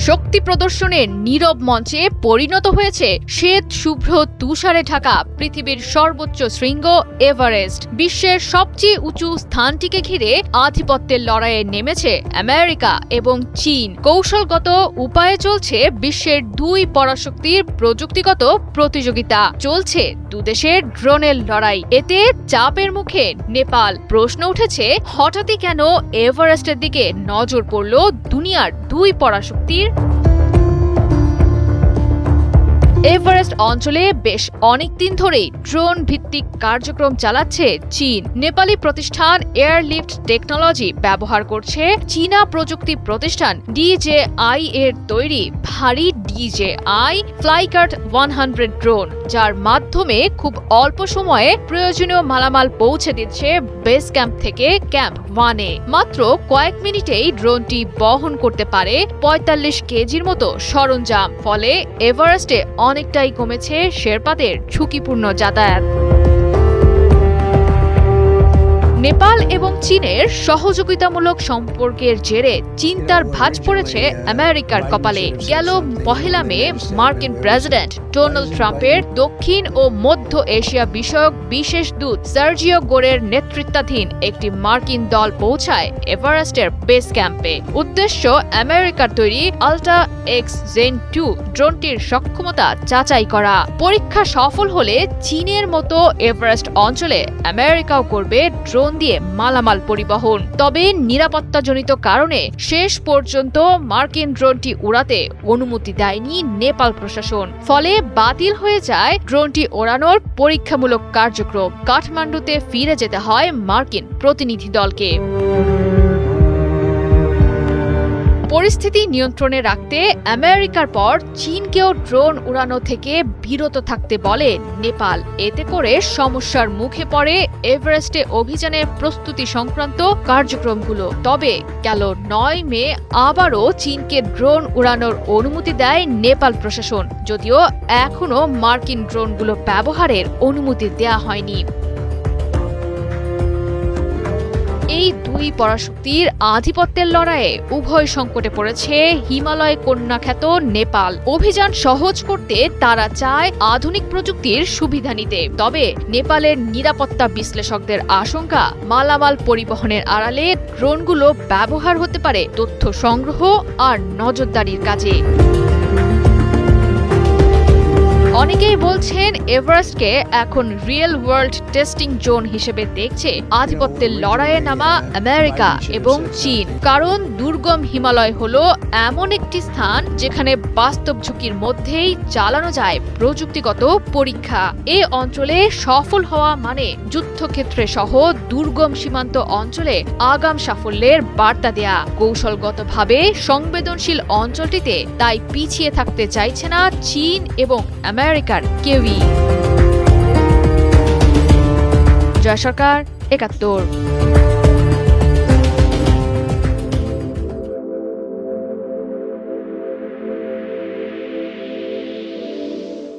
শক্তি প্রদর্শনের নীরব মঞ্চে পরিণত হয়েছে শ্বেত শুভ্র তুষারে ঢাকা পৃথিবীর সর্বোচ্চ শৃঙ্গ এভারেস্ট। বিশ্বের সবচেয়ে উঁচু স্থানটিকে ঘিরে আধিপত্যের লড়াইয়ে নেমেছে আমেরিকা এবং চীন। কৌশলগত উপায়ে চলছে বিশ্বের দুই পরাশক্তির প্রযুক্তিগত প্রতিযোগিতা। চলছে দুদেশের ড্রোনের লড়াই। এতে চাপের মুখে নেপাল। প্রশ্ন উঠেছে, হঠাৎই কেন এভারেস্টের দিকে নজর পড়ল দুনিয়ার দুই পরাশক্তির? এভারেস্ট অঞ্চলে বেশ অনেকদিন ধরেই ড্রোন ভিত্তিক কার্যক্রম চালাচ্ছে চীন। নেপালি প্রতিষ্ঠান এয়ারলিফট টেকনোলজি ব্যবহার করছে চীনা প্রযুক্তি প্রতিষ্ঠান DJI এর তৈরি ভারী DJI ফ্লাইকার্ট 100 ড্রোন, যার মাধ্যমে খুব অল্প সময়ে প্রয়োজনীয় মালামাল পৌঁছে দিচ্ছে বেস ক্যাম্প থেকে ক্যাম্প 1-এ। মাত্র কয়েক মিনিটেই ড্রোনটি বহন করতে পারে ৪৫ কেজির মতো সরঞ্জাম। ফলে এভারেস্টে অনেকটাই কমেছে শেরপাদের ঝুঁকিপূর্ণ যাতায়াত। নেপাল এবং চীনের সহযোগিতামূলক সম্পর্কের জেরে চিন্তার ভাঁজ পড়েছে আমেরিকার কপালে। গেল ১ মে মার্কিন প্রেসিডেন্ট ডোনাল্ড ট্রাম্পের দক্ষিণ ও মধ্য এশিয়া বিষয়ক বিশেষ দূত সার্জিও গোরের নেতৃত্বাধীন একটি মার্কিন দল পৌঁছায় এভারেস্টের বেস ক্যাম্পে। উদ্দেশ্য আমেরিকার তৈরি আল্ট্রা এক্স জেন 2 ড্রোনটির সক্ষমতা যাচাই করা। পরীক্ষা সফল হলে চীনের মতো এভারেস্ট অঞ্চলে আমেরিকাও করবে ড্রোন দিয়ে মালামাল পরিবহন। তবে নিরাপত্তাজনিত কারণে শেষ পর্যন্ত মার্কিন ড্রোনটি উড়াতে অনুমতি দেয়নি নেপাল প্রশাসন। ফলে বাতিল হয়ে যায় ড্রোনটি ওড়ানোর পরীক্ষামূলক কার্যক্রম। কাঠমান্ডুতে ফিরে যেতে হয় মার্কিন প্রতিনিধি দলকে। পরিস্থিতি নিয়ন্ত্রণে রাখতে আমেরিকার পর চীনকেও ড্রোন উড়ানো থেকে বিরত থাকতে বলে নেপাল। এতে করে সমস্যার মুখে পড়ে এভারেস্টে অভিযানের প্রস্তুতি সংক্রান্ত কার্যক্রমগুলো। তবে গেল ৯ মে আবারও চীনকে ড্রোন উড়ানোর অনুমতি দেয় নেপাল প্রশাসন, যদিও এখনো মার্কিন ড্রোনগুলো ব্যবহারের অনুমতি দেয়া হয়নি। এই দুই পরাশক্তির আধিপত্যের লড়াইয়ে উভয় সংকটে পড়েছে হিমালয় কন্যা খ্যাত নেপাল। অভিযান সহজ করতে তারা চায় আধুনিক প্রযুক্তির সুবিধা নিতে। তবে নেপালের নিরাপত্তা বিশ্লেষকদের আশঙ্কা, মালামাল পরিবহনের আড়ালে ড্রোনগুলো ব্যবহার হতে পারে তথ্য সংগ্রহ আর নজরদারির কাজে। অনেকেই বলছেন এভারেস্টকে এখন রিয়েল ওয়ার্ল্ড টেস্টিং জোন হিসেবে দেখছে আধিপত্যের লড়াইয়ে নামা আমেরিকা এবং চীন। কারণ দুর্গম হিমালয় হলো এমন একটি স্থান যেখানে বাস্তব ঝুঁকির মধ্যেই চালানো যায় প্রযুক্তিগত পরীক্ষা। এ অঞ্চলে সফল হওয়া মানে যুদ্ধক্ষেত্রে সহ দুর্গম সীমান্ত অঞ্চলে আগাম সাফল্যের বার্তা দেয়া। কৌশলগতভাবে সংবেদনশীল অঞ্চলটিতে তাই পিছিয়ে থাকতে চাইছে না চীন এবং আমেরিকার কেউই। জয় সরকার, ৭১।